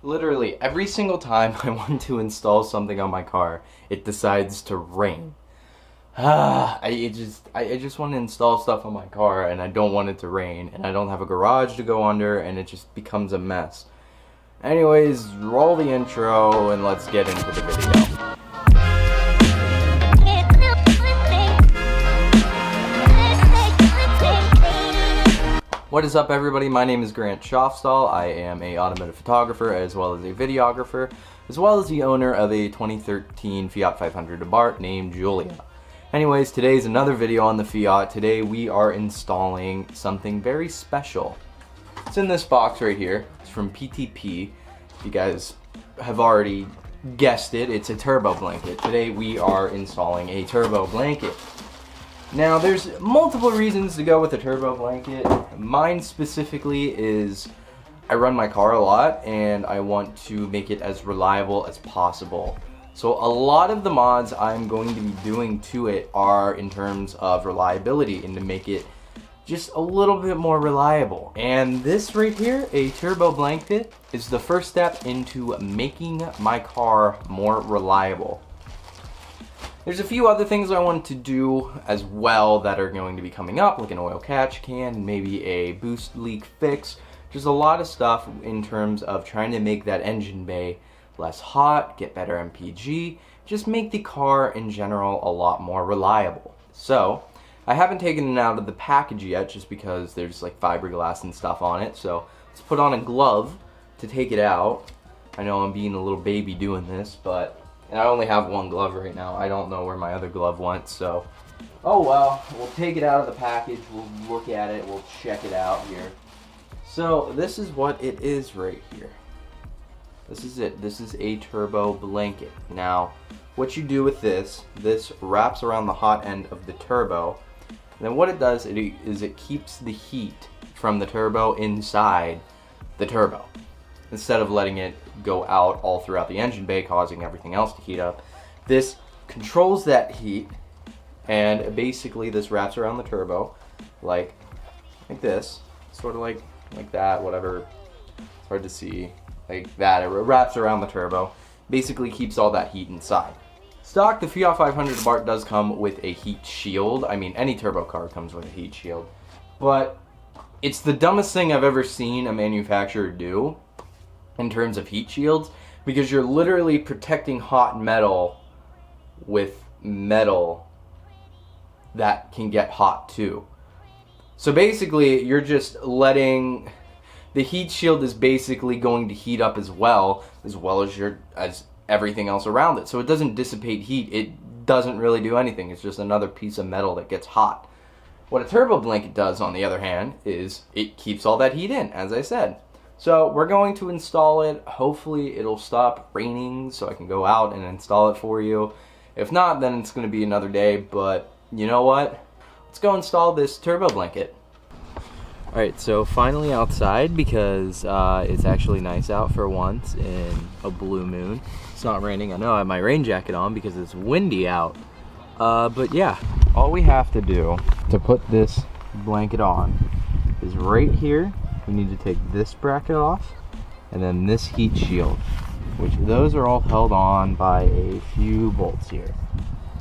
Literally every single time I want to install something on my car, it decides to rain. I just want to install stuff on my car and I don't want it to rain, and I don't have a garage to go under, and it just becomes a mess. Anyways, roll the intro and let's get into the video. What is up, everybody? My name is Grant Schofstall. I am an automotive photographer as well as a videographer, as well as the owner of a 2013 Fiat 500 Abarth named Julia. Anyways, today's another video on the Fiat. Today we are installing something very special. It's in this box right here. It's from PTP. You guys have already guessed it. It's a turbo blanket. Today we are installing a turbo blanket. Now, there's multiple reasons to go with a turbo blanket. Mine specifically is I run my car a lot and I want to make it as reliable as possible. So a lot of the mods I'm going to be doing to it are in terms of reliability and to make it just a little bit more reliable. And this right here, a turbo blanket, is the first step into making my car more reliable. There's a few other things I want to do as well that are going to be coming up, like an oil catch can, maybe a boost leak fix. Just a lot of stuff in terms of trying to make that engine bay less hot, get better MPG, just make the car in general a lot more reliable. So, I haven't taken it out of the package yet just because there's like fiberglass and stuff on it, so let's put on a glove to take it out. I know I'm being a little baby doing this, but and I only have one glove right now. I don't know where my other glove went, so oh well. We'll take it out of the package, we'll look at it, we'll check it out here. So this is what it is right here. This is it. This is a turbo blanket. Now, what you do with this wraps around the hot end of the turbo. And then what it does is it keeps the heat from the turbo inside the turbo, instead of letting it go out all throughout the engine bay, causing everything else to heat up. This controls that heat, and basically this wraps around the turbo like this, sort of like that, whatever, it's hard to see, like that. It wraps around the turbo, basically keeps all that heat inside. Stock, the Fiat 500 Abarth does come with a heat shield. I mean, any turbo car comes with a heat shield, but it's the dumbest thing I've ever seen a manufacturer do in terms of heat shields, because you're literally protecting hot metal with metal that can get hot too. So basically you're just letting the heat shield is basically going to heat up as well as everything else around it. So it doesn't dissipate heat. It doesn't really do anything. It's just another piece of metal that gets hot. What a turbo blanket does, on the other hand, is it keeps all that heat in, as I said. So we're going to install it. Hopefully it'll stop raining so I can go out and install it for you. If not, then it's going to be another day, but you know what? Let's go install this turbo blanket. Alright, so finally outside, because it's actually nice out for once in a blue moon. It's not raining. I know I have my rain jacket on because it's windy out. But yeah, all we have to do to put this blanket on is right here. We need to take this bracket off, and then this heat shield, which those are all held on by a few bolts here.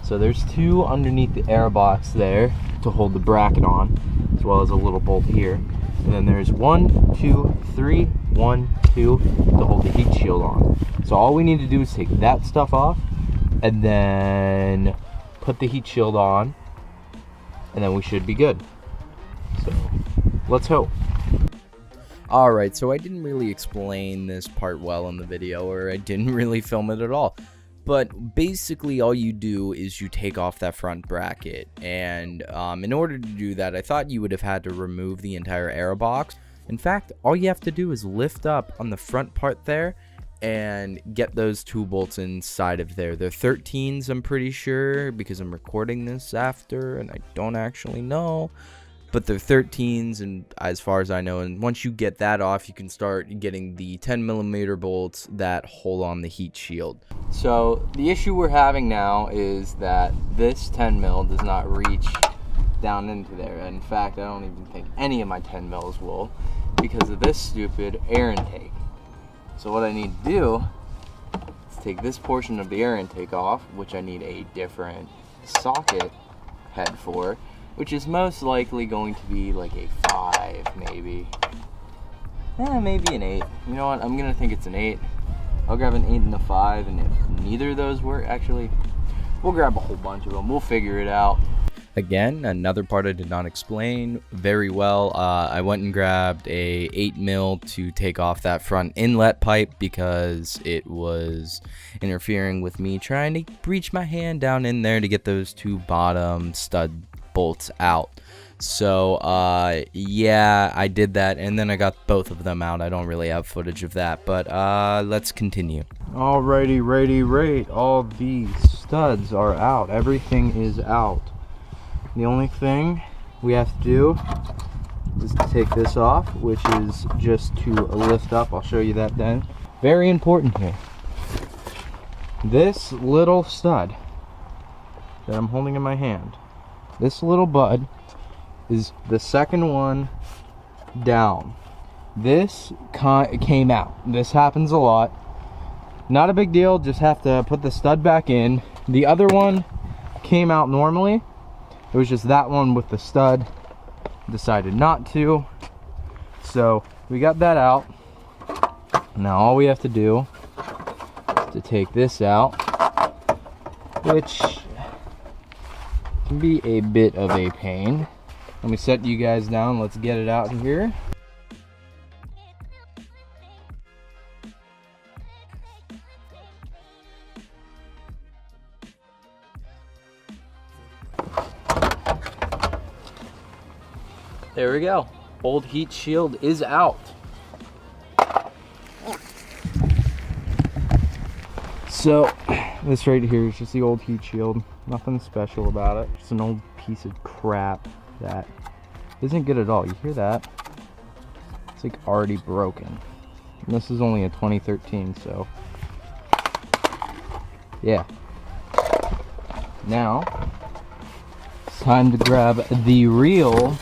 So there's two underneath the air box there to hold the bracket on, as well as a little bolt here. And then there's 1, 2, 3, 1, 2 to hold the heat shield on. So all we need to do is take that stuff off, and then put the heat shield on, and then we should be good. So let's hope. Alright, so I didn't really explain this part well in the video, or I didn't really film it at all. But basically all you do is you take off that front bracket, and in order to do that, I thought you would have had to remove the entire air box. In fact, all you have to do is lift up on the front part there and get those two bolts inside of there. They're 13s, I'm pretty sure, because I'm recording this after and I don't actually know. But they're 13s, and as far as I know, and once you get that off, you can start getting the 10mm bolts that hold on the heat shield. So the issue we're having now is that this 10mm does not reach down into there. In fact, I don't even think any of my 10mm will, because of this stupid air intake. So what I need to do is take this portion of the air intake off, which I need a different socket head for, which is most likely going to be like a 5, maybe. Maybe an 8. You know what? I'm gonna think it's an 8. I'll grab an 8 and a 5, and if neither of those work, actually, we'll grab a whole bunch of them. We'll figure it out. Again, another part I did not explain very well. I went and grabbed a 8mm to take off that front inlet pipe because it was interfering with me trying to reach my hand down in there to get those 2 bottom stud bolts out. So yeah, I did that, and then I got both of them out. I don't really have footage of that, but let's continue. Alrighty, right. All these studs are out. Everything is out. The only thing we have to do is to take this off, which is just to lift up. I'll show you that then. Very important here. This little stud that I'm holding in my hand, this little bud is the second one down. This came out. This happens a lot. Not a big deal, just have to put the stud back in. The other one came out normally. It was just that one with the stud decided not to. So we got that out. Now all we have to do is to take this out, which can be a bit of a pain. Let me set you guys down. Let's get it out here. There we go. Old heat shield is out. So this right here is just the old heat shield. Nothing special about it. Just an old piece of crap that isn't good at all. You hear that? It's like already broken. And this is only a 2013, so yeah. Now it's time to grab the real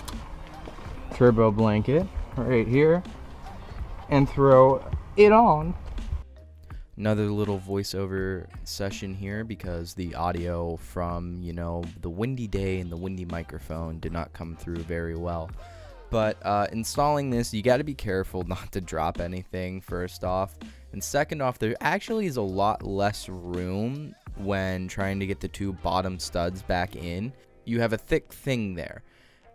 turbo blanket right here and throw it on. Another little voiceover session here because the audio from, you know, the windy day and the windy microphone did not come through very well. But installing this, you got to be careful not to drop anything, first off. And second off, there actually is a lot less room when trying to get the 2 bottom studs back in. You have a thick thing there.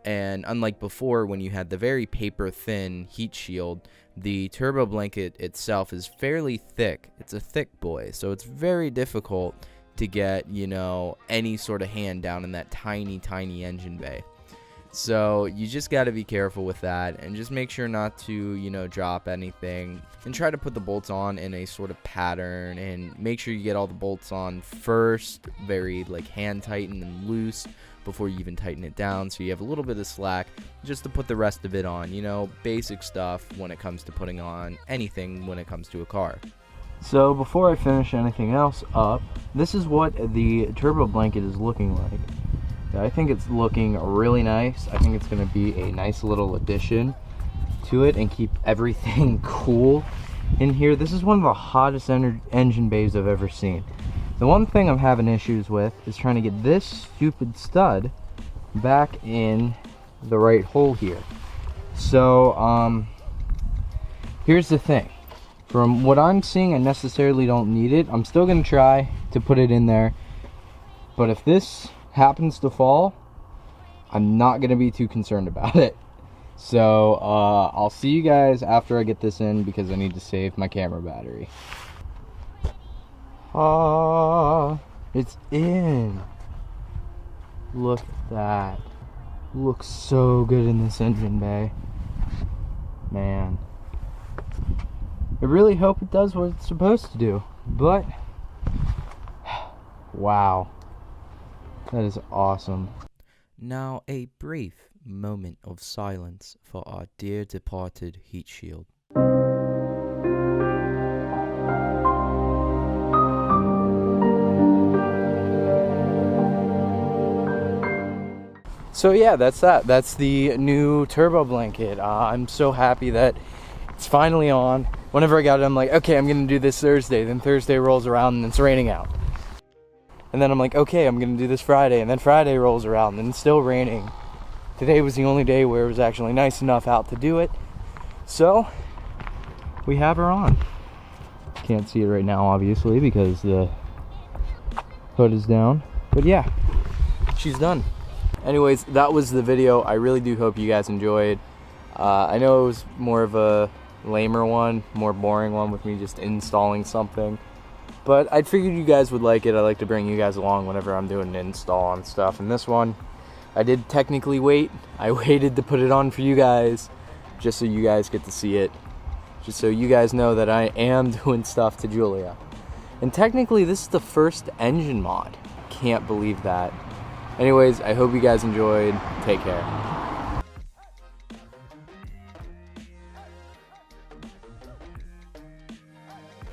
And unlike before, when you had the very paper thin heat shield, the turbo blanket itself is fairly thick. It's a thick boy, so it's very difficult to get, you know, any sort of hand down in that tiny engine bay. So you just got to be careful with that, and just make sure not to, you know, drop anything, and try to put the bolts on in a sort of pattern, and make sure you get all the bolts on first, very like hand tightened and loose, before you even tighten it down, so you have a little bit of slack just to put the rest of it on. You know, basic stuff when it comes to putting on anything when it comes to a car. So before I finish anything else up, this is what the turbo blanket is looking like. I think it's looking really nice. I think it's going to be a nice little addition to it and keep everything cool in here. This is one of the hottest engine bays I've ever seen. The one thing I'm having issues with is trying to get this stupid stud back in the right hole here. So here's the thing. From what I'm seeing, I necessarily don't need it. I'm still going to try to put it in there. But if this happens to fall, I'm not going to be too concerned about it. So I'll see you guys after I get this in, because I need to save my camera battery. It's in. Look at that. Looks so good in this engine bay. Man. I really hope it does what it's supposed to do. But wow. That is awesome. Now a brief moment of silence for our dear departed heat shield. So yeah, that's that. That's the new turbo blanket. I'm so happy that it's finally on. whenever I got it, I'm like, okay, I'm gonna do this Thursday. Then Thursday rolls around and it's raining out. And then I'm like, okay, I'm gonna do this Friday. And then Friday rolls around and it's still raining. Today was the only day where it was actually nice enough out to do it. So, we have her on. Can't see it right now, obviously, because the hood is down. But yeah, she's done. Anyways, that was the video. I really do hope you guys enjoyed. I know it was more of a lamer one, more boring one with me just installing something. But I figured you guys would like it. I like to bring you guys along whenever I'm doing an install and stuff. And this one, I did technically wait. I waited to put it on for you guys, just so you guys get to see it. Just so you guys know that I am doing stuff to Julia. And technically, this is the first engine mod. Can't believe that. Anyways, I hope you guys enjoyed. Take care.